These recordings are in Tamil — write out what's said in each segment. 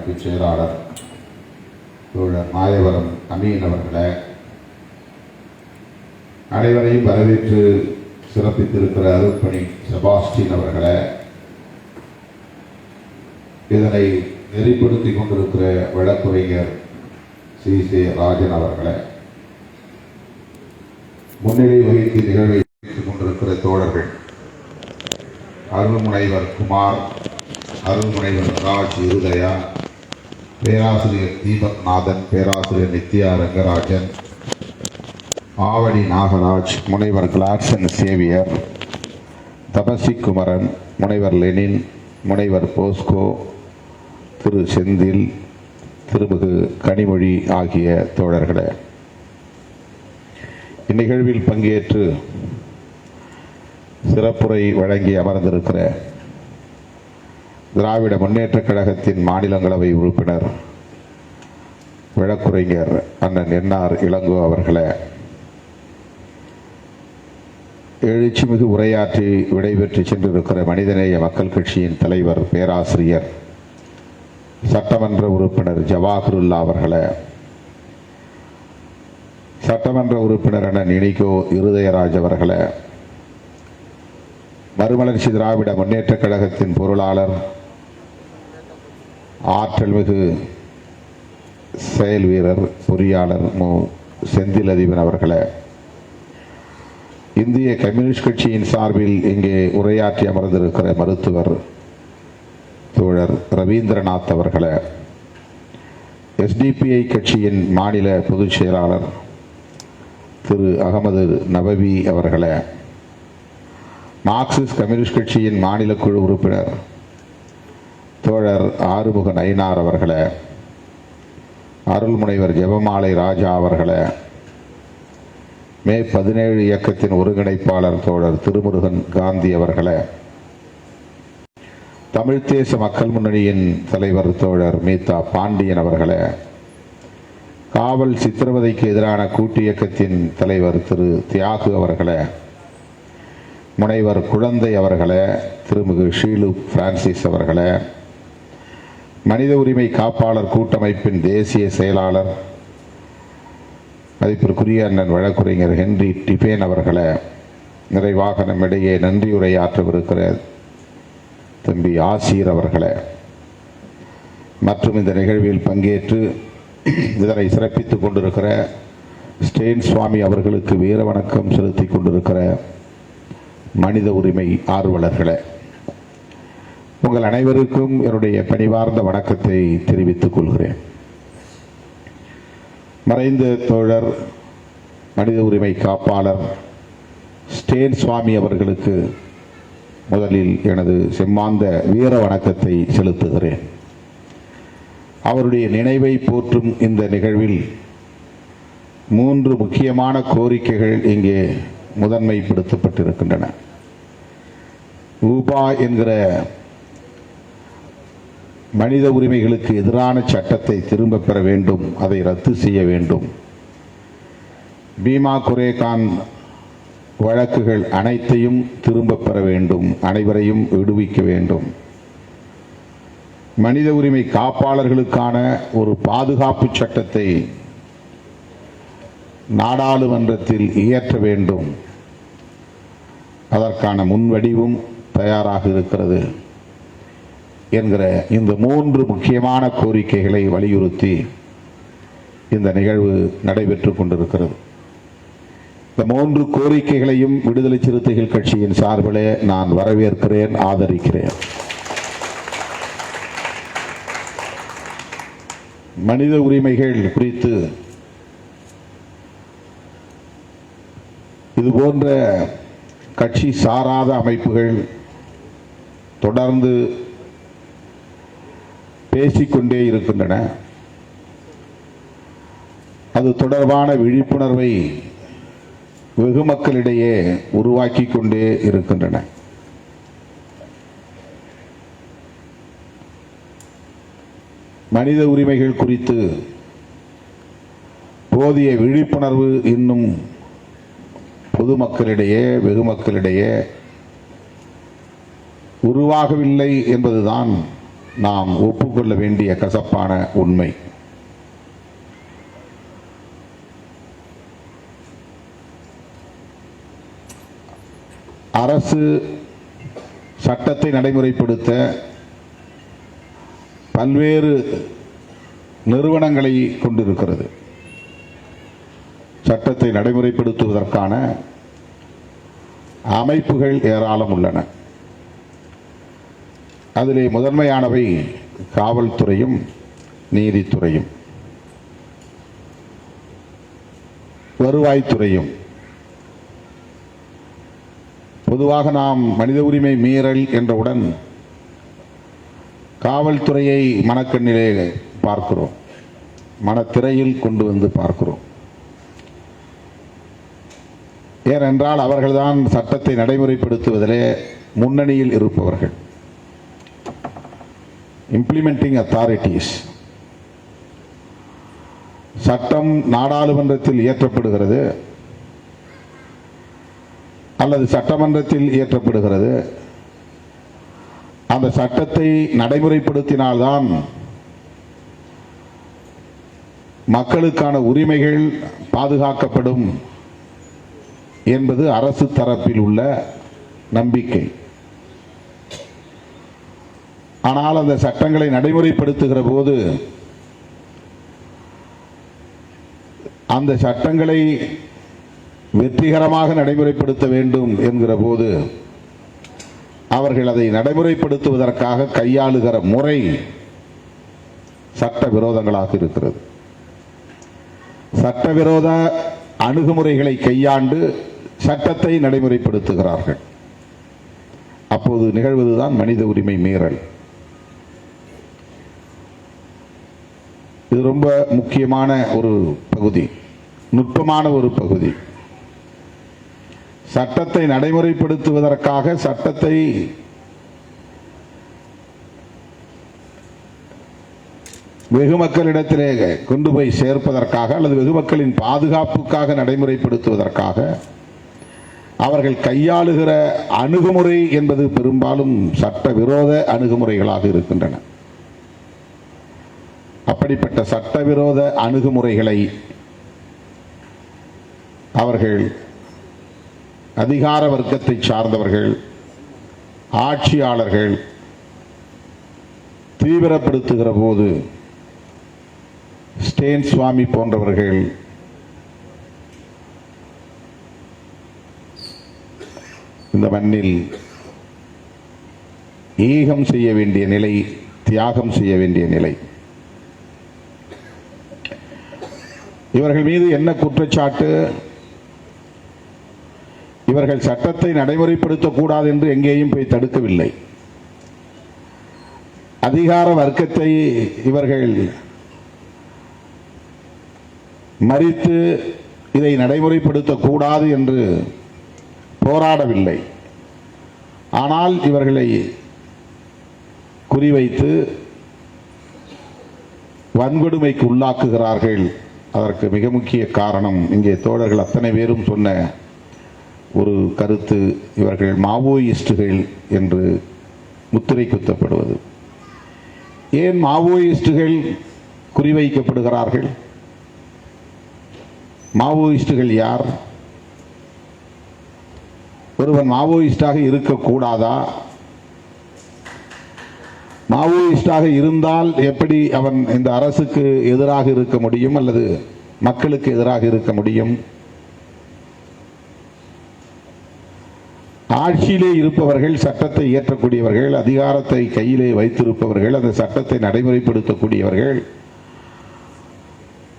அமைப்பு செயலாளர் தோழர் மாயவரம் அமீன் அவர்களே, அனைவரையும் வரவேற்று சிறப்பித்திருக்கிற அருட்பணி செபாஸ்டின் அவர்களே, இதனை நெறிப்படுத்திக் கொண்டிருக்கிற வழக்குரைஞர் சி ராஜன் அவர்களே, முன்னிலை வகித்து நிகழ்வை கொண்டிருக்கிற தோழர்கள் அருள்முனைவர் குமார், அருள்முனைவர் ராஜ் இருதயா, பேராசிரியர் தீபக்நாதன், பேராசிரியர் நித்யா ரங்கராஜன், ஆவடி நாகராஜ், முனைவர் கிளாட்சன் சேவியர், தபசி குமரன், முனைவர் லெனின், முனைவர் போஸ்கோ, திரு செந்தில், திருமிகு கனிமொழி ஆகிய தோழர்களே, இந்நிகழ்வில் பங்கேற்று சிறப்புரை வழங்கி அமர்ந்திருக்கிற திராவிட முன்னேற்றக் கழகத்தின் மாநிலங்களவை உறுப்பினர் வழக்குரைஞர் அண்ணன் என்ஆர் இளங்கோ அவர்களே, எழுச்சிமிகு உரையாற்றி விடைபெற்று சென்றிருக்கிற மனிதநேய மக்கள் கட்சியின் தலைவர் பேராசிரியர் சட்டமன்ற உறுப்பினர் ஜவாஹருல்லா அவர்களே, சட்டமன்ற உறுப்பினர் அண்ணன் இனிகோ இருதயராஜ் அவர்களே, மறுமலர்ச்சி திராவிட முன்னேற்றக் கழகத்தின் பொருளாளர் ஆற்றல் மிகு செயல் வீரர் பொறியாளர் மு செந்தில் அதிபன் அவர்களே, இந்திய கம்யூனிஸ்ட் கட்சியின் சார்பில் இங்கே உரையாற்றி அமர்ந்திருக்கிற மருத்துவர் தோழர் ரவீந்திரநாத் அவர்களே, எஸ்டிபிஐ கட்சியின் மாநில பொதுச் செயலாளர் திரு அகமது நபவி அவர்களே, மார்க்சிஸ்ட் கம்யூனிஸ்ட் கட்சியின் மாநில குழு உறுப்பினர் தோழர் ஆறுமுக நயினார் அவர்களே, அருள்முனைவர் ஜெபமாலை ராஜா அவர்களே, மே 17 இயக்கத்தின் ஒருங்கிணைப்பாளர் தோழர் திருமுருகன் காந்தி அவர்களே, தமிழ்த் தேச மக்கள் முன்னணியின் தலைவர் தோழர் மீதா பாண்டியன் அவர்களே, காவல் சித்திரவதைக்கு எதிரான கூட்டு இயக்கத்தின் தலைவர் திரு தியாகு அவர்களே, முனைவர் குழந்தை அவர்களே, திருமிகு ஷீலு பிரான்சிஸ் அவர்களே, மனித உரிமை காப்பாளர் கூட்டமைப்பின் தேசிய செயலாளர் மதிப்பிற்குரிய அண்ணன் வழக்குரைஞர் ஹென்றி டிபேன் அவர்களே, நிறைவாக நம்மிடையே நன்றியுரையாற்றவிருக்கிற தம்பி ஆசீர் அவர்களே, மற்றும் இந்த நிகழ்வில் பங்கேற்று இதனை சிறப்பித்துக் கொண்டிருக்கிற ஸ்டேன் சுவாமி அவர்களுக்கு வீர வணக்கம் செலுத்திக் கொண்டிருக்கிற மனித உரிமை ஆர்வலர்களே, உங்கள் அனைவருக்கும் என்னுடைய பணிவார்ந்த வணக்கத்தை தெரிவித்துக் கொள்கிறேன். மறைந்த தோழர் மனித உரிமை காப்பாளர் ஸ்டேன் சுவாமி அவர்களுக்கு முதலில் எனது செம்மாந்த வீர வணக்கத்தை செலுத்துகிறேன். அவருடைய நினைவை போற்றும் இந்த நிகழ்வில் 3 முக்கியமான கோரிக்கைகள் இங்கே முதன்மைப்படுத்தப்பட்டிருக்கின்றன. ஊபா என்கிற மனித உரிமைகளுக்கு எதிரான சட்டத்தை திரும்ப பெற வேண்டும், அதை ரத்து செய்ய வேண்டும். பீமா குரேகான் வழக்குகள் அனைத்தையும் திரும்ப பெற வேண்டும், அனைவரையும் விடுவிக்க வேண்டும். மனித உரிமை காப்பாளர்களுக்கான ஒரு பாதுகாப்பு சட்டத்தை நாடாளுமன்றத்தில் இயற்ற வேண்டும். அதற்கான முன்வடிவும் தயாராக இருக்கிறது என்கிற இந்த 3 முக்கியமான கோரிக்கைகளை வலியுறுத்தி இந்த நிகழ்வு நடைபெற்றுக் கொண்டிருக்கிறது. இந்த 3 கோரிக்கைகளையும் விடுதலை சிறுத்தைகள் கட்சியின் சார்பிலே நான் வரவேற்கிறேன், ஆதரிக்கிறேன். மனித உரிமைகள் குறித்து இது போன்ற கட்சி சாராத அமைப்புகள் தொடர்ந்து பேசிக்கொண்டே இருக்கின்றன. அது தொடர்பான விழிப்புணர்வை வெகு மக்களிடையே உருவாக்கி கொண்டே இருக்கின்றன. மனித உரிமைகள் குறித்து போதிய விழிப்புணர்வு இன்னும் பொதுமக்களிடையே வெகு மக்களிடையே உருவாகவில்லை என்பதுதான் நாம் ஒப்புக்கொள்ள வேண்டிய கசப்பான உண்மை. அரசு சட்டத்தை நடைமுறைப்படுத்த பல்வேறு நிறுவனங்களை கொண்டிருக்கிறது. சட்டத்தை நடைமுறைப்படுத்துவதற்கான அமைப்புகள் ஏராளம் உள்ளன. அதிலே முதன்மையானவை காவல்துறையும் நீதித்துறையும் வருவாய்த்துறையும். பொதுவாக நாம் மனித உரிமை மீறல் என்றவுடன் காவல்துறையை மனக்கண்ணிலே பார்க்கிறோம், மனத்திரையில் கொண்டு வந்து பார்க்கிறோம். ஏனென்றால் அவர்கள்தான் சட்டத்தை நடைமுறைப்படுத்துவதிலே முன்னணியில் இருப்பவர்கள், இம்ப்ளிமெண்டிங் அத்தாரிட்டிஸ். சட்டம் நாடாளுமன்றத்தில் இயற்றப்படுகிறது அல்லது சட்டமன்றத்தில் இயற்றப்படுகிறது. அந்த சட்டத்தை நடைமுறைப்படுத்தினால்தான் மக்களுக்கான உரிமைகள் பாதுகாக்கப்படும் என்பது அரசு தரப்பில் உள்ள நம்பிக்கை. ஆனால் அந்த சட்டங்களை நடைமுறைப்படுத்துகிற போது அந்த சட்டங்களை வெற்றிகரமாக நடைமுறைப்படுத்த வேண்டும் என்கிற போது அவர்கள் அதை நடைமுறைப்படுத்துவதற்காக கையாளுகிற முறை சட்ட விரோதங்களாக இருக்கிறது. சட்டவிரோத அணுகுமுறைகளை கையாண்டு சட்டத்தை நடைமுறைப்படுத்துகிறார்கள். அப்போது நிகழ்வதுதான் மனித உரிமை மீறல். இது ரொம்ப முக்கியமான ஒரு பகுதி, நுட்பமான ஒரு பகுதி. சட்டத்தை நடைமுறைப்படுத்துவதற்காக சட்டத்தை வெகு மக்களிடத்திலே கொண்டு போய் சேர்ப்பதற்காக அல்லது வெகு மக்களின் பாதுகாப்புக்காக நடைமுறைப்படுத்துவதற்காக அவர்கள் கையாளுகிற அணுகுமுறை என்பது பெரும்பாலும் சட்டவிரோத அணுகுமுறைகளாக இருக்கின்றன. அப்படிப்பட்ட சட்டவிரோத அணுகுமுறைகளை அவர்கள் அதிகார வர்க்கத்தை சார்ந்தவர்கள், ஆட்சியாளர்கள் தீவிரப்படுத்துகிற போது ஸ்டேன் சுவாமி போன்றவர்கள் இந்த மண்ணில் ஈகம் செய்ய வேண்டிய நிலை, தியாகம் செய்ய வேண்டிய நிலை. இவர்கள் மீது என்ன குற்றச்சாட்டு? இவர்கள் சட்டத்தை நடைமுறைப்படுத்தக்கூடாது என்று எங்கேயும் போய் தடுக்கவில்லை. அதிகார வர்க்கத்தை இவர்கள் மறித்து இதை நடைமுறைப்படுத்தக்கூடாது என்று போராடவில்லை. ஆனால் இவர்களை குறிவைத்து வன்கொடுமைக்கு உள்ளாக்குகிறார்கள். அதற்கு மிக முக்கிய காரணம் இங்கே தோழர்கள் அத்தனை பேரும் சொன்ன ஒரு கருத்து, இவர்கள் மாவோயிஸ்டுகள் என்று முத்திரை குத்தப்படுவது. ஏன் மாவோயிஸ்டுகள் குறிவைக்கப்படுகிறார்கள்? மாவோயிஸ்டுகள் யார்? ஒருவன் மாவோயிஸ்டாக இருக்கக்கூடாதா? மாவோயிஸ்டாக இருந்தால் எப்படி அவன் இந்த அரசுக்கு எதிராக இருக்க முடியும் அல்லது மக்களுக்கு எதிராக இருக்க முடியும்? ஆட்சியிலே இருப்பவர்கள், சட்டத்தை இயற்றக்கூடியவர்கள், அதிகாரத்தை கையிலே வைத்திருப்பவர்கள், அந்த சட்டத்தை நடைமுறைப்படுத்தக்கூடியவர்கள்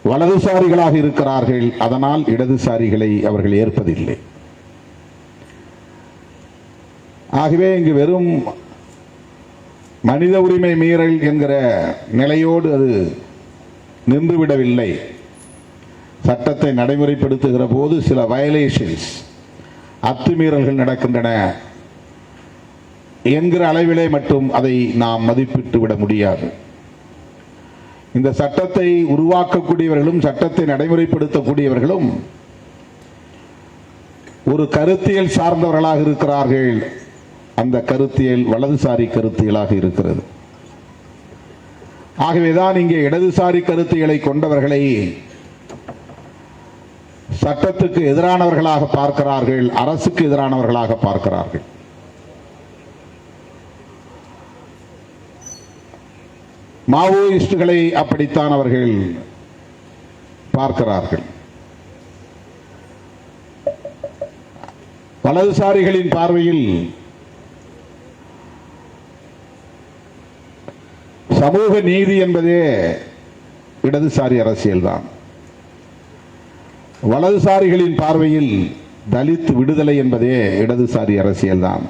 வலதுசாரிகளாக இருக்கிறார்கள். அதனால் இடதுசாரிகளை அவர்கள் ஏற்பதில்லை. ஆகவே இங்கு வெறும் மனித உரிமை மீறல் என்கிற நிலையோடு அது நின்றுவிடவில்லை. சட்டத்தை நடைமுறைப்படுத்துகிற போது சில வயலேஷன்ஸ், அத்துமீறல்கள் நடக்கின்றன என்கிற அளவிலே மட்டும் அதை நாம் மதிப்பிட்டு விட முடியாது. இந்த சட்டத்தை உருவாக்கக்கூடியவர்களும் சட்டத்தை நடைமுறைப்படுத்தக்கூடியவர்களும் ஒரு கருத்தியல் சார்ந்தவர்களாக இருக்கிறார்கள். அந்த கருத்தியல் வலதுசாரி கருத்தியலாக இருக்கிறது. ஆகவேதான் இங்கே இடதுசாரி கருத்துக்களை கொண்டவர்களை சட்டத்துக்கு எதிரானவர்களாக பார்க்கிறார்கள், அரசுக்கு எதிரானவர்களாக பார்க்கிறார்கள். மாவோயிஸ்டுகளை அப்படித்தான் அவர்கள் பார்க்கிறார்கள். வலதுசாரிகளின் பார்வையில் சமூக நீதி என்பதே இடதுசாரி அரசியல்தான். வலதுசாரிகளின் பார்வையில் தலித் விடுதலை என்பதே இடதுசாரி அரசியல்தான்.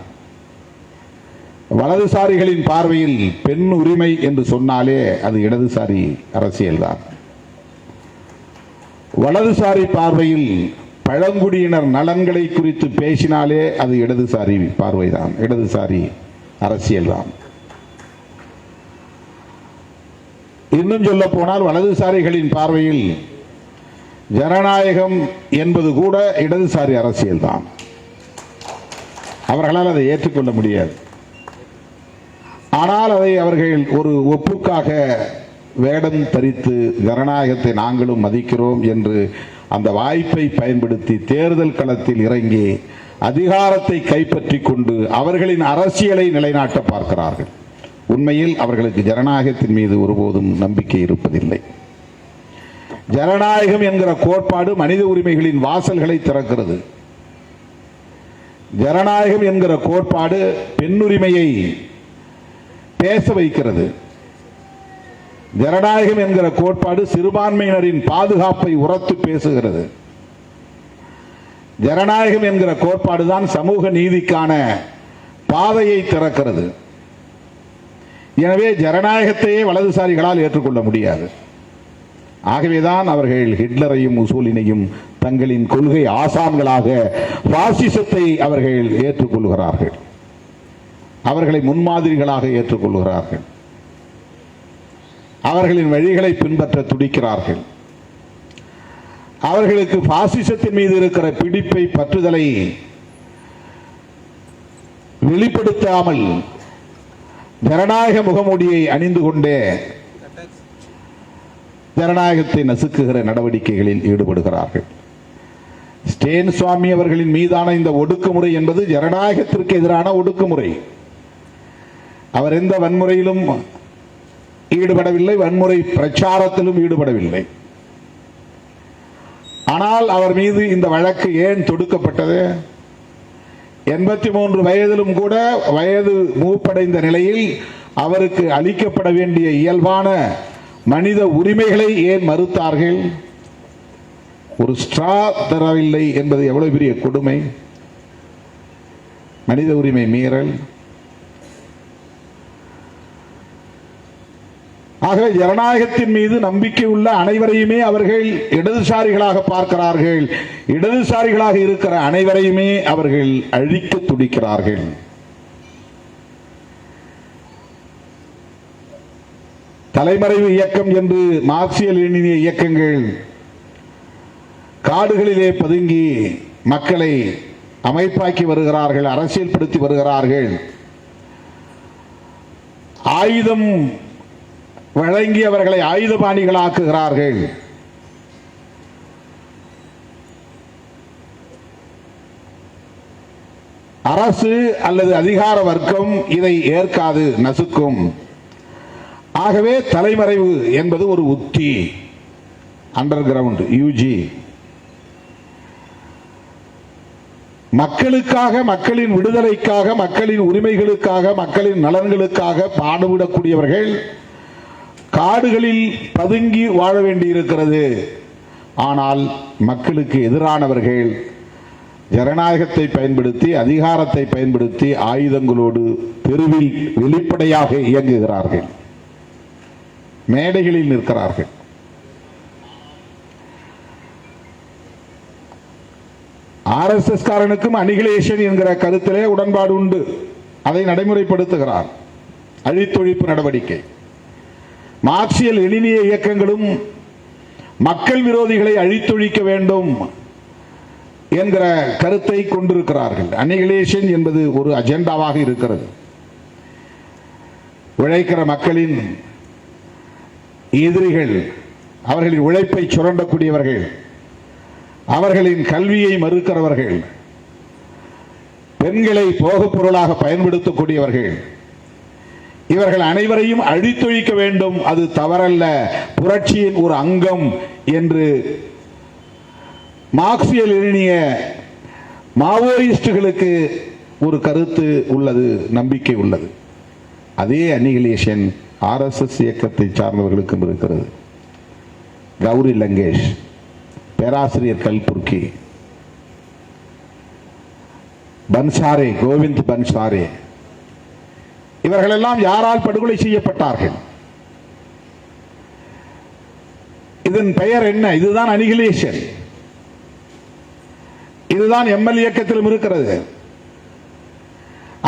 வலதுசாரிகளின் பார்வையில் பெண் உரிமை என்று சொன்னாலே அது இடதுசாரி அரசியல்தான். வலதுசாரி பார்வையில் பழங்குடியினர் நலன்களை குறித்து பேசினாலே அது இடதுசாரி பார்வைதான், இடதுசாரி அரசியல்தான். இன்னும் சொல்ல போனால் வலதுசாரிகளின் பார்வையில் ஜனநாயகம் என்பது கூட இடதுசாரி அரசியல்தான். அவர்களால் அதை ஏற்றுக்கொள்ள முடியாது. ஆனால் அதை அவர்கள் ஒரு ஒப்புக்காக வேடம் தரித்து ஜனநாயகத்தை நாங்களும் மதிக்கிறோம் என்று அந்த வாய்ப்பை பயன்படுத்தி தேர்தல் களத்தில் இறங்கி அதிகாரத்தை கைப்பற்றி கொண்டு அவர்களின் அரசியலை நிலைநாட்ட பார்க்கிறார்கள். உண்மையில் அவர்களுக்கு ஜனநாயகத்தின் மீது ஒருபோதும் நம்பிக்கை இருப்பதில்லை. ஜனநாயகம் என்கிற கோட்பாடு மனித உரிமைகளின் வாசல்களை திறக்கிறது. ஜனநாயகம் என்கிற கோட்பாடு பெண்ணுரிமையை பேச வைக்கிறது. ஜனநாயகம் என்கிற கோட்பாடு சிறுபான்மையினரின் பாதுகாப்பை உரத்து பேசுகிறது. ஜனநாயகம் என்கிற கோட்பாடு தான் சமூக நீதிக்கான பாதையை திறக்கிறது. எனவே ஜனநாயகத்தையே வலதுசாரிகளால் ஏற்றுக்கொள்ள முடியாது. ஆகவேதான் அவர்கள் ஹிட்லரையும் முசோலினையும் தங்களின் கொள்கை ஆசான்களாக பாசிசத்தை அவர்கள் ஏற்றுக்கொள்கிறார்கள். அவர்களை முன்மாதிரிகளாக ஏற்றுக்கொள்கிறார்கள். அவர்களின் வழிகளை பின்பற்ற துடிக்கிறார்கள். அவர்களுக்கு பாசிசத்தின் மீது இருக்கிற பிடிப்பை, பற்றுதலை வெளிப்படுத்தாமல் ஜனநாயக முகமூடியை அணிந்து கொண்டே ஜனநாயகத்தை நசுக்குகிற நடவடிக்கைகளில் ஈடுபடுகிறார்கள். ஸ்டேன் சுவாமி அவர்களின் மீதான இந்த ஒடுக்குமுறை என்பது ஜனநாயகத்திற்கு எதிரான ஒடுக்குமுறை. அவர் எந்த வன்முறையிலும் ஈடுபடவில்லை, வன்முறை பிரச்சாரத்திலும் ஈடுபடவில்லை. ஆனால் அவர் மீது இந்த வழக்கு ஏன் தொடுக்கப்பட்டது? 83 வயதிலும் கூட வயது மூப்படைந்த நிலையில் அவருக்கு அளிக்கப்பட வேண்டிய இயல்பான மனித உரிமைகளை ஏன் மறுத்தார்கள்? ஒரு ஸ்ட்ரா தரவில்லை என்பது எவ்வளவு பெரிய கொடுமை! மனித உரிமை மீறல். ஆக ஜனநாயகத்தின் மீது நம்பிக்கை உள்ள அனைவரையுமே அவர்கள் இடதுசாரிகளாக பார்க்கிறார்கள். இடதுசாரிகளாக இருக்கிற அனைவரையுமே அவர்கள் அழிக்க துடிக்கிறார்கள். தலைமறைவு இயக்கம் என்று மார்க்சிய லெனினிய இயக்கங்கள் காடுகளிலே பதுங்கி மக்களை அமைப்பாக்கி வருகிறார்கள், அரசியல்படுத்தி வருகிறார்கள். ஆயுதம் வழங்கி அவர்களை ஆயுதபாணிகளாக்குகிறார்கள். அரசு அல்லது அதிகார வர்க்கம் இதை ஏற்காது, நசுக்கும். ஆகவே தலைமறைவு என்பது ஒரு உத்தி, அண்டர் கிரவுண்ட், யூஜி. மக்களுக்காக, மக்களின் விடுதலைக்காக, மக்களின் உரிமைகளுக்காக, மக்களின் நலன்களுக்காக பாடுபடக்கூடியவர்கள் காடுகளில் பதுங்கி வாழ வேண்டியிருக்கிறது. ஆனால் மக்களுக்கு எதிரானவர்கள் ஜனநாயகத்தை பயன்படுத்தி, அதிகாரத்தை பயன்படுத்தி ஆயுதங்களோடு தெருவில் வெளிப்படையாக இயங்குகிறார்கள், மேடைகளில் நிற்கிறார்கள். ஆர்எஸ்எஸ் காரனுக்கும் அனிகிலேஷன் என்கிற கருத்திலே உடன்பாடு உண்டு. அதை நடைமுறைப்படுத்துகிறார். அழித்தொழிப்பு நடவடிக்கை. மார்க்சிய லெனினிய இயக்கங்களும் மக்கள் விரோதிகளை அழித்தொழிக்க வேண்டும் என்கிற கருத்தை கொண்டிருக்கிறார்கள். அனிகிலேஷன் என்பது ஒரு அஜெண்டாவாக இருக்கிறது. உழைக்கிற மக்களின் எதிரிகள், அவர்களின் உழைப்பை சுரண்டக்கூடியவர்கள், அவர்களின் கல்வியை மறுக்கிறவர்கள், பெண்களை போகப் பொருளாக பயன்படுத்தக்கூடியவர்கள், இவர்கள் அனைவரையும் அழித்தொழிக்க வேண்டும். அது தவறல்ல, புரட்சியின் ஒரு அங்கம் என்று மார்க்சிய லெனினிய மாவோயிஸ்டுகளுக்கு ஒரு கருத்து உள்ளது, நம்பிக்கை உள்ளது. அதே அனிகிலேஷன் RSS இயக்கத்தை சார்ந்தவர்களுக்கும் இருக்கிறது. கௌரி லங்கேஷ், பேராசிரியர் கல்புர்கி, பன்சாரே, கோவிந்த் பன்சாரே, இவர்களெல்லாம் யாரால் படுகொலை செய்யப்பட்டார்கள்? இதன் பெயர் என்ன? இதுதான் அனிகிலேஷன். இதுதான் ML இயக்கத்திலும் இருக்கிறது.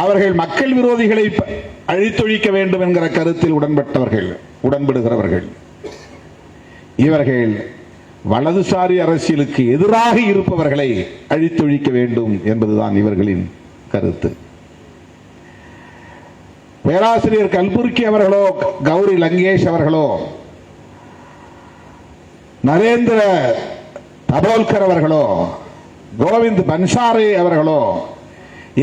அவர்கள் மக்கள் விரோதிகளை அழித்தொழிக்க வேண்டும் என்கிற கருத்தில் உடன்படுகிறவர்கள். இவர்கள் வலதுசாரி அரசியலுக்கு எதிராக இருப்பவர்களை அழித்தொழிக்க வேண்டும் என்பதுதான் இவர்களின் கருத்து. பேராசிரியர் கல்புர்கி அவர்களோ, கௌரி லங்கேஷ் அவர்களோ, நரேந்திர தபோல்கர் அவர்களோ, கோவிந்த் பன்சாரே அவர்களோ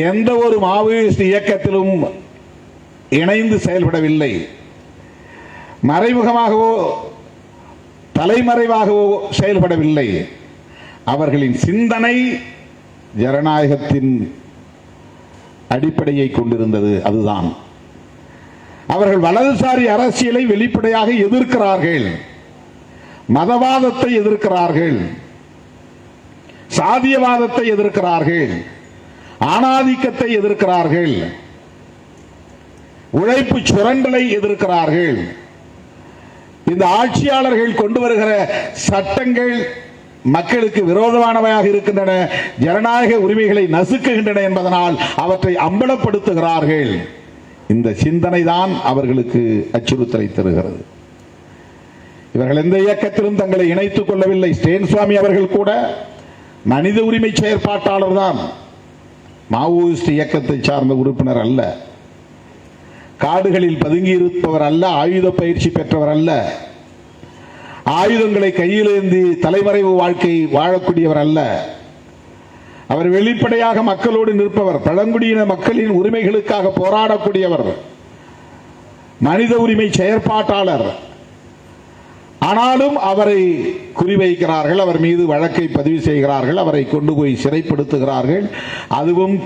எந்த ஒரு மாவோயிஸ்ட் இயக்கத்திலும் இணைந்து செயல்படவில்லை. மறைமுகமாகவோ தலைமறைவாகவோ செயல்படவில்லை. அவர்களின் சிந்தனை ஜனநாயகத்தின் அடிப்படையை கொண்டிருந்தது. அதுதான் அவர்கள் வலதுசாரி அரசியலை வெளிப்படையாக எதிர்க்கிறார்கள், மதவாதத்தை எதிர்க்கிறார்கள், சாதியவாதத்தை எதிர்க்கிறார்கள், ஆணாதிக்கத்தை எதிர்க்கிறார்கள், உழைப்பு சுரண்டலை எதிர்க்கிறார்கள். இந்த ஆட்சியாளர்கள் கொண்டு வருகிற சட்டங்கள் மக்களுக்கு விரோதமானவையாக இருக்கின்றன, ஜனநாயக உரிமைகளை நசுக்குகின்றன என்பதனால் அவற்றை அம்பலப்படுத்துகிறார்கள். இந்த சிந்தனை தான் அவர்களுக்கு அச்சுறுத்தலை தருகிறது. இவர்கள் எந்த இயக்கத்திலும் தங்களை இணைத்துக் கொள்ளவில்லை. ஸ்டேன் சுவாமி அவர்கள் கூட மனித உரிமை செயற்பாட்டாளர் தான், மாவோயிஸ்ட் இயக்கத்தை சார்ந்த உறுப்பினர் அல்ல, காடுகளில் பதுங்கி இருப்பவர் அல்ல, ஆயுத பயிற்சி பெற்றவர் அல்ல, ஆயுதங்களை கையிலேந்தி தலைமறைவு வாழ்க்கை வாழக்கூடியவர் அல்ல. அவர் வெளிப்படையாக மக்களோடு நிற்பவர், பழங்குடியின மக்களின் உரிமைகளுக்காக போராடக்கூடியவர், மனித உரிமை செயற்பாட்டாளர். ஆனாலும் அவரை குறிவைக்கிறார்கள், அவர் மீது வழக்கை பதிவு செய்கிறார்கள், அவரை கொண்டு போய் சிறைப்படுத்துகிறார்கள். அதுவும்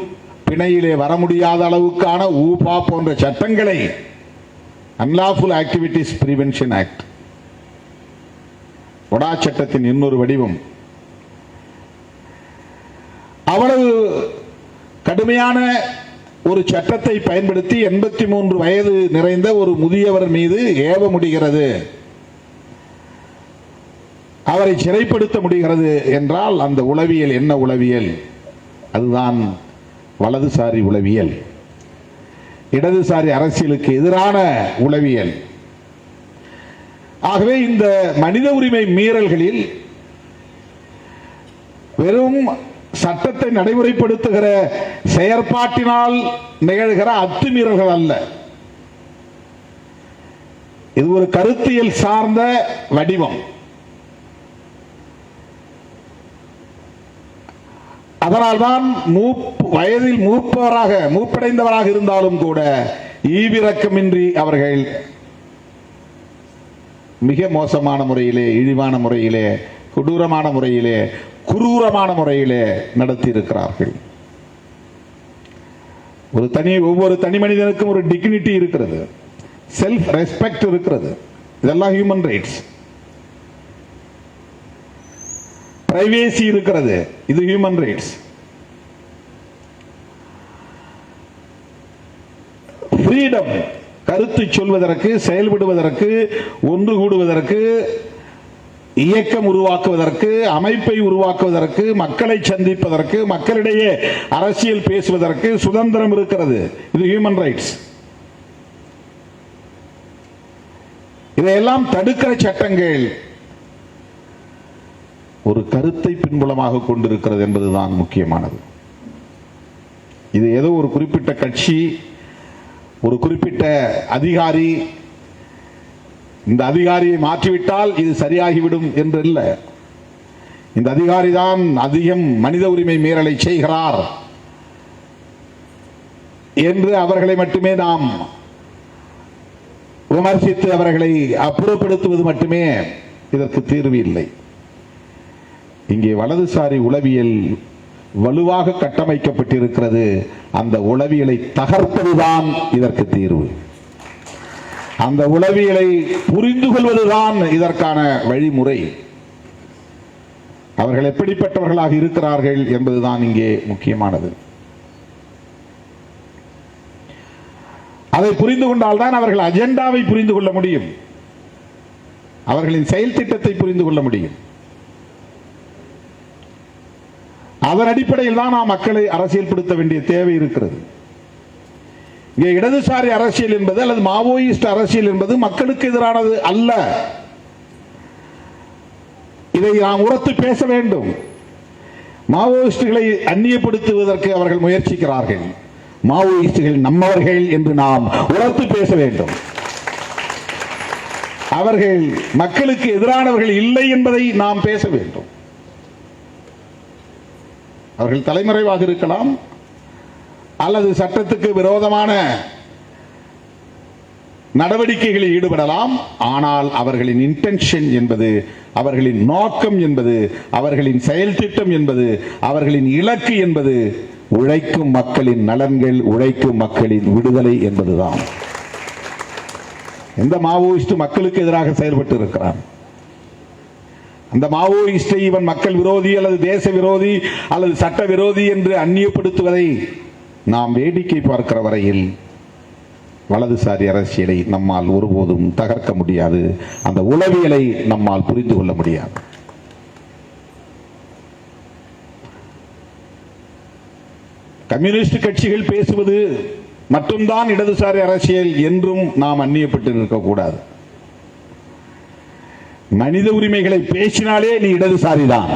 பிணையிலே வர முடியாத அளவுக்கான ஊபா போன்ற சட்டங்களை, அன்லாஃபுல் ஆக்டிவிட்டிஸ் பிரிவென்ஷன் ஆக்ட், ஒடா சட்டத்தின் இன்னொரு வடிவம். அவ்வளவு கடுமையான ஒரு சட்டத்தை பயன்படுத்தி 83 வயது நிறைந்த ஒரு முதியவர் மீது ஏவ முடிகிறது, அவரை சிறைப்படுத்த முடிகிறது என்றால் அந்த உளவியல் என்ன உளவியல்? அதுதான் வலதுசாரி உளவியல், இடதுசாரி அரசியலுக்கு எதிரான உளவியல். ஆகவே இந்த மனித உரிமை மீறல்களில் வெறும் சட்டத்தை நடைமுறைப்படுத்துகிற செயற்பாட்டினால் நிகழ்கிற அத்துமீறல்கள் அல்ல, இது ஒரு கருத்தியல் சார்ந்த வடிவம். அதனால்தான் வயதில் மூப்படைந்தவராக இருந்தாலும் கூட ஈவிரக்கமின்றி அவர்கள் மிக மோசமான முறையிலே, இழிவான முறையிலே, கொடூரமான முறையிலே, குரூரமான முறையிலே நடத்தி இருக்கிறார்கள். ஒவ்வொரு தனி மனிதனுக்கும் ஒரு டிக்னிட்டி இருக்கிறது, செல்ஃப் ரெஸ்பெக்ட் இருக்கிறது. இதெல்லாம் ஹியூமன் ரைட்ஸ். பிரைவேசி இருக்கிறது, இது ஹியூமன் ரைட்ஸ். ஃப்ரீடம், கருத்து சொல்வதற்கு, செயல்படுவதற்கு, ஒன்று கூடுவதற்கு, இயக்கம் உருவாக்குவதற்கு, அமைப்பை உருவாக்குவதற்கு, மக்களை சந்திப்பதற்கு, மக்களிடையே அரசியல் பேசுவதற்கு சுதந்திரம் இருக்கிறது. இது ஹியூமன் ரைட்ஸ். இதையெல்லாம் தடுக்கிற சட்டங்கள் ஒரு கருத்தை பின்புலமாக கொண்டிருக்கிறது என்பதுதான் முக்கியமானது. இது ஏதோ ஒரு குறிப்பிட்ட கட்சி, ஒரு குறிப்பிட்ட அதிகாரி இந்த அதிகாரியை மாற்றிவிட்டால் இது சரியாகிவிடும் என்று இல்ல. இந்த அதிகாரி தான் அதிகம் மனித உரிமை மீறலை செய்கிறார் என்று அவர்களை மட்டுமே நாம் விமர்சித்து அவர்களை அப்புறப்படுத்துவது மட்டுமே இதற்கு தீர்வு இல்லை. இங்கே வலதுசாரி உளவியல் வலுவாக கட்டமைக்கப்பட்டிருக்கிறது. அந்த உளவியலை தகர்ப்பதுதான் இதற்கு தீர்வு. அந்த உளவியலை புரிந்து கொள்வதுதான் இதற்கான வழிமுறை. அவர்கள் எப்படிப்பட்டவர்களாக இருக்கிறார்கள் என்பதுதான் இங்கே முக்கியமானது. அதை புரிந்து கொண்டால்தான் அவர்கள் அஜெண்டாவை புரிந்து கொள்ள முடியும், அவர்களின் செயல் திட்டத்தை புரிந்து கொள்ள முடியும். அதன் அடிப்படையில் தான் நாம் மக்களை அரசியல்படுத்த வேண்டிய தேவை இருக்கிறது. இங்கே இடதுசாரி அரசியல் என்பது அல்லது மாவோயிஸ்ட் அரசியல் என்பது மக்களுக்கு எதிரானது அல்ல. இதை நாம் உரத்து பேச வேண்டும். மாவோயிஸ்டுகளை அந்நியப்படுத்துவதற்கு அவர்கள் முயற்சிக்கிறார்கள். மாவோயிஸ்டுகள் நம்மவர்கள் என்று நாம் உரத்து பேச வேண்டும். அவர்கள் மக்களுக்கு எதிரானவர்கள் இல்லை என்பதை நாம் பேச வேண்டும். அவர்கள் தலைமறைவாக இருக்கலாம் அல்லது சட்டத்துக்கு விரோதமான நடவடிக்கைகளில் ஈடுபடலாம். ஆனால் அவர்களின் இன்டென்ஷன் என்பது, அவர்களின் நோக்கம் என்பது, அவர்களின் செயல் திட்டம் என்பது, அவர்களின் இலக்கு என்பது உழைக்கும் மக்களின் நலன்கள், உழைக்கும் மக்களின் விடுதலை என்பதுதான். எந்த மாவோயிஸ்ட் மக்களுக்கு எதிராக செயல்பட்டு இருக்கிறான்? அந்த மாவோயிஸ்டை இவன் மக்கள் விரோதி அல்லது தேச விரோதி அல்லது சட்ட விரோதி என்று அந்நியப்படுத்துவதை நாம் வேடிக்கை பார்க்கிற வரையில் வலதுசாரி அரசியலை நம்மால் ஒருபோதும் தகர்க்க முடியாது. அந்த உளவியலை நம்மால் புரிந்து கொள்ள முடியாது. கம்யூனிஸ்ட் கட்சிகள் பேசுவது மட்டும்தான் இடதுசாரி அரசியல் என்றும் நாம் அந்நியப்பட்டு இருக்கக்கூடாது. மனித உரிமைகளை பேசினாலே நீ இடதுசாரிதான்.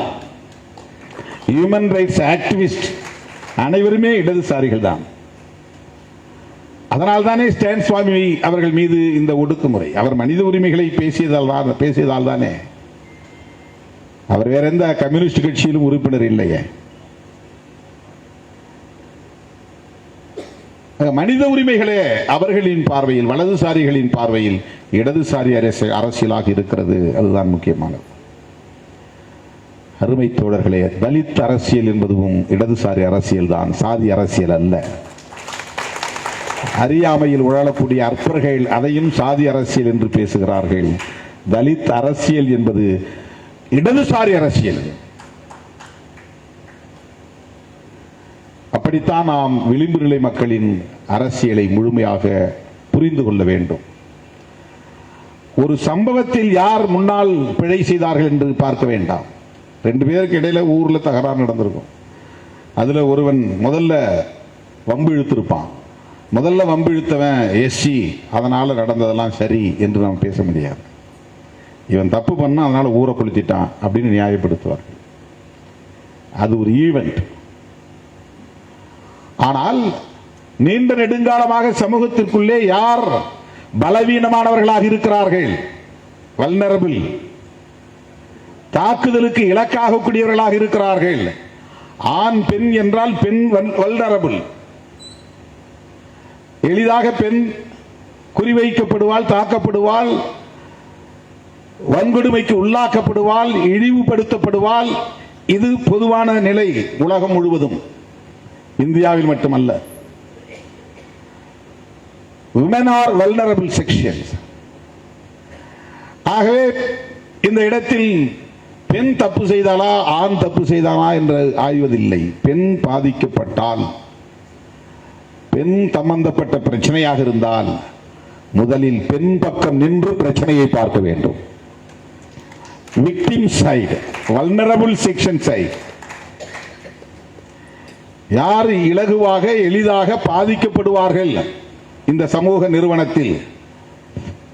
ஹியூமன் ரைட்ஸ் ஆக்டிவிஸ்ட் அனைவருமே இடதுசாரிகள் தான். அதனால் தானே ஸ்டான் சுவாமி அவர்கள் மீது இந்த ஒடுக்குமுறை. அவர் மனித உரிமைகளை பேசியதால் தானே. அவர் வேற எந்த கம்யூனிஸ்ட் கட்சியிலும் உறுப்பினர் இல்லையே. மனித உரிமைகளே அவர்களின் பார்வையில், வலதுசாரிகளின் பார்வையில் இடதுசாரி அரசியலாக இருக்கிறது. அதுதான் முக்கியமானது. அருமை தோழர்களே, தலித் அரசியல் என்பதும் இடதுசாரி அரசியல் தான், சாதி அரசியல் அல்ல. அறியாமையில் உழலக்கூடிய அற்பர்கள் அதையும் சாதி அரசியல் என்று பேசுகிறார்கள். தலித் அரசியல் என்பது இடதுசாரி அரசியல். அப்படித்தான் நாம் விளிம்பு நிலை மக்களின் அரசியலை முழுமையாக புரிந்து கொள்ள வேண்டும். ஒரு சம்பவத்தில் யார் முன்னால் பிழை செய்தார்கள் என்று பார்க்க வேண்டாம். ரெண்டு பேருக்கு இடையில ஊர்ல தகராறு நடந்திருக்கும். அதுல ஒருவன் முதல்ல வம்பு இழுத்திருப்பான். முதல்ல வம்பு இழுத்தவன் எஸ்சி, அதனால நடந்ததெல்லாம் சரி என்று நாம் பேச முடியாது. இவன் தப்பு பண்ணா அதனால ஊரை கொளுத்திட்டான் அப்படின்னு நியாயப்படுத்துவார்கள். அது ஒரு ஈவென்ட். ஆனால் நீண்ட நெடுங்காலமாக சமூகத்திற்குள்ளே யார் பலவீனமானவர்களாக இருக்கிறார்கள், வல்னரபிள், தாக்குதலுக்கு இலக்காக கூடியவர்களாக இருக்கிறார்கள். ஆண் பெண் என்றால் பெண் வல்னரபிள். எளிதாக பெண் குறிவைக்கப்படுவாள், தாக்கப்படுவாள், வன்கொடுமைக்கு உள்ளாக்கப்படுவாள், இழிவுபடுத்தப்படுவாள். இது பொதுவான நிலை உலகம் முழுவதும், இந்தியாவில் மட்டுமல்ல. women are vulnerable sections. ஆகவே இந்த இடத்தில் பெண் தப்பு செய்தாலா ஆண் தப்பு செய்தாலா என்று ஆய்வதில்லை. பெண் பாதிக்கப்பட்டால், பெண் சம்பந்தப்பட்ட பிரச்சனையாக இருந்தால் முதலில் பெண் பக்கம் நின்று பிரச்சனையை பார்க்க வேண்டும். Victim side, vulnerable section side. யார் இலகுவாக எளிதாக பாதிக்கப்படுவார்கள் இந்த சமூக நிறுவனத்தில்,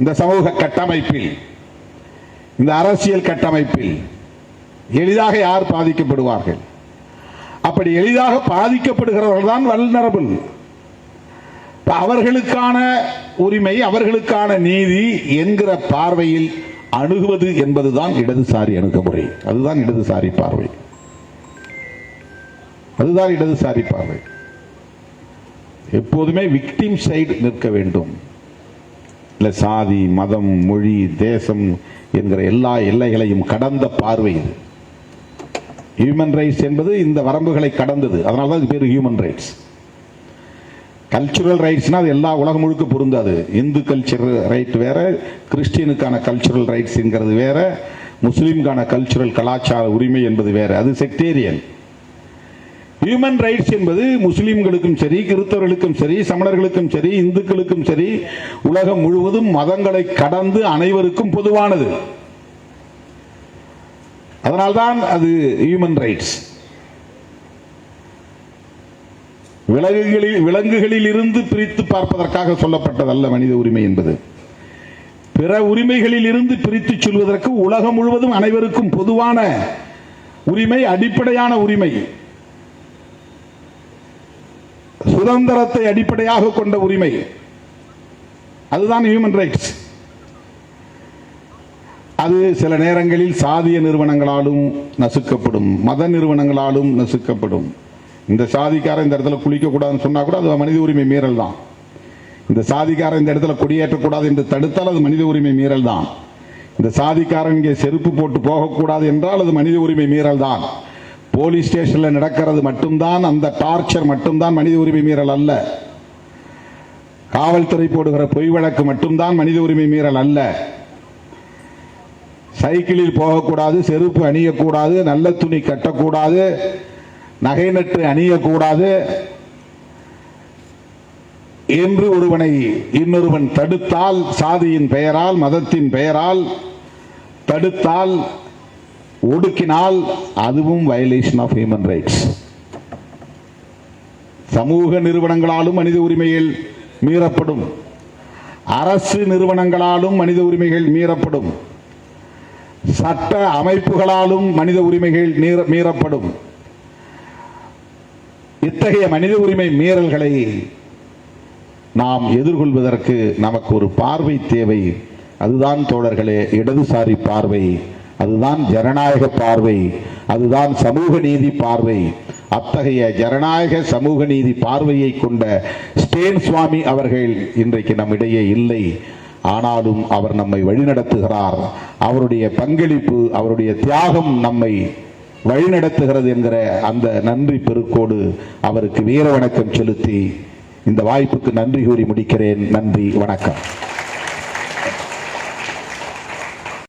இந்த சமூக கட்டமைப்பில், இந்த அரசியல் கட்டமைப்பில் எளிதாக யார் பாதிக்கப்படுவார்கள்? அப்படி எளிதாக பாதிக்கப்படுகிறவர்கள் தான் வல்னரபிள். அவர்களுக்கான உரிமை, அவர்களுக்கான நீதி என்கிற பார்வையில் அணுகுவது என்பதுதான் இடதுசாரி அணுகுமுறை. அதுதான் இடதுசாரி பார்வை. அதுதான் இடதுசாரி பார்வை. எப்போதுமே விக்டிம் சைடு நிற்க வேண்டும். இல்ல சாதி, மதம், மொழி, தேசம் என்கிற எல்லா எல்லைகளையும் கடந்த பார்வை இது. ஹியூமன் ரைட்ஸ் என்பது இந்த வரம்புகளை கடந்தது. அதனால தான் இது பேர் ஹியூமன் ரைட்ஸ். கல்ச்சுரல் ரைட்ஸ்னா அது எல்லா உலகம் முழுக்க பொருந்தாது. இந்து கல்ச்சுரல் ரைட் வேற, கிறிஸ்டியனுக்கான கல்ச்சுரல் ரைட்ஸ்ங்கிறது வேற, முஸ்லீம்கான கல்ச்சுரல் கலாச்சார உரிமை என்பது வேற. அது செக்டேரியன். ஹியூமன் ரைட்ஸ் என்பது முஸ்லீம்களுக்கும் சரி, கிறிஸ்தவர்களுக்கும் சரி, சமணர்களுக்கும் சரி, இந்துக்களுக்கும் சரி, உலகம் முழுவதும் மதங்களை கடந்து அனைவருக்கும் பொதுவானது. அதனால்தான் அது ஹியூமன் ரைட்ஸ். விலங்குகளில் இருந்து பிரித்து பார்ப்பதற்காக சொல்லப்பட்டதல்ல மனித உரிமை என்பது. பிற உரிமைகளில் இருந்து பிரித்து சொல்வதற்கு உலகம் முழுவதும் அனைவருக்கும் பொதுவான உரிமை, அடிப்படையான உரிமை, சுதந்திரத்தை அடிப்படையாக கொண்ட உரிமை, அதுதான் ஹியூமன் ரைட்ஸ். அது சில நேரங்களில் சாதிய நிறுவனங்களாலும் நசுக்கப்படும், மத நிறுவனங்களாலும் நசுக்கப்படும். இந்த சாதிக்காரன் இந்த இடத்துல குளிக்க கூடாதுன்னு சொன்னா கூட அது மனித உரிமை மீறல் தான். இந்த சாதிக்காரன் இந்த இடத்துல கொடியேற்றக்கூடாது என்று தடுத்தால் அது மனித உரிமை மீறல் தான். இந்த சாதிக்காரன் இங்கே செருப்பு போட்டு போகக்கூடாது என்றால் அது மனித உரிமை மீறல் தான். போலீஸ் ஸ்டேஷன்ல நடக்கிறது மட்டும்தான், அந்த டார்ச்சர் மட்டும்தான் மனித உரிமை மீறல் அல்ல. காவல்துறை போடுகிற பொய் வழக்கு மட்டும்தான் மனித உரிமை மீறல் அல்ல. சைக்கிளில் போகக்கூடாது, செருப்பு அணியக்கூடாது, நல்ல துணி கட்டக்கூடாது, நகை நட்டு அணியக்கூடாது என்று ஒருவனை இன்னொருவன் தடுத்தால், சாதியின் பெயரால், மதத்தின் பெயரால் தடுத்தால், ஒடுக்கினால், அதுவும் வயலேஷன் ஆஃப் ஹியூமன் ரைட்ஸ். சமூக நிறுவனங்களாலும் மனித உரிமைகள் மீறப்படும், அரசு நிறுவனங்களாலும் மனித உரிமைகள் மீறப்படும், சட்ட அமைப்புகளாலும் மனித உரிமைகள் மீறப்படும். இத்தகைய மனித உரிமை மீறல்களை நாம் எதிர்கொள்வதற்கு நமக்கு ஒரு பார்வை தேவை. அதுதான் தோழர்களே இடதுசாரி பார்வை, அதுதான் ஜனநாயக பார்வை, அதுதான் சமூக நீதி பார்வை. அத்தகைய ஜனநாயக சமூக நீதி பார்வையை கொண்ட ஸ்டேன் சுவாமி அவர்கள் இன்றைக்கு நம்மிடையே இல்லை. ஆனாலும் அவர் நம்மை வழிநடத்துகிறார். அவருடைய பங்களிப்பு, அவருடைய தியாகம் நம்மை வழிநடத்துகிறது என்கிற அந்த நன்றி பெருக்கோடு அவருக்கு வீர வணக்கம் செலுத்தி இந்த வாய்ப்புக்கு நன்றி கூறி முடிக்கிறேன். நன்றி, வணக்கம்.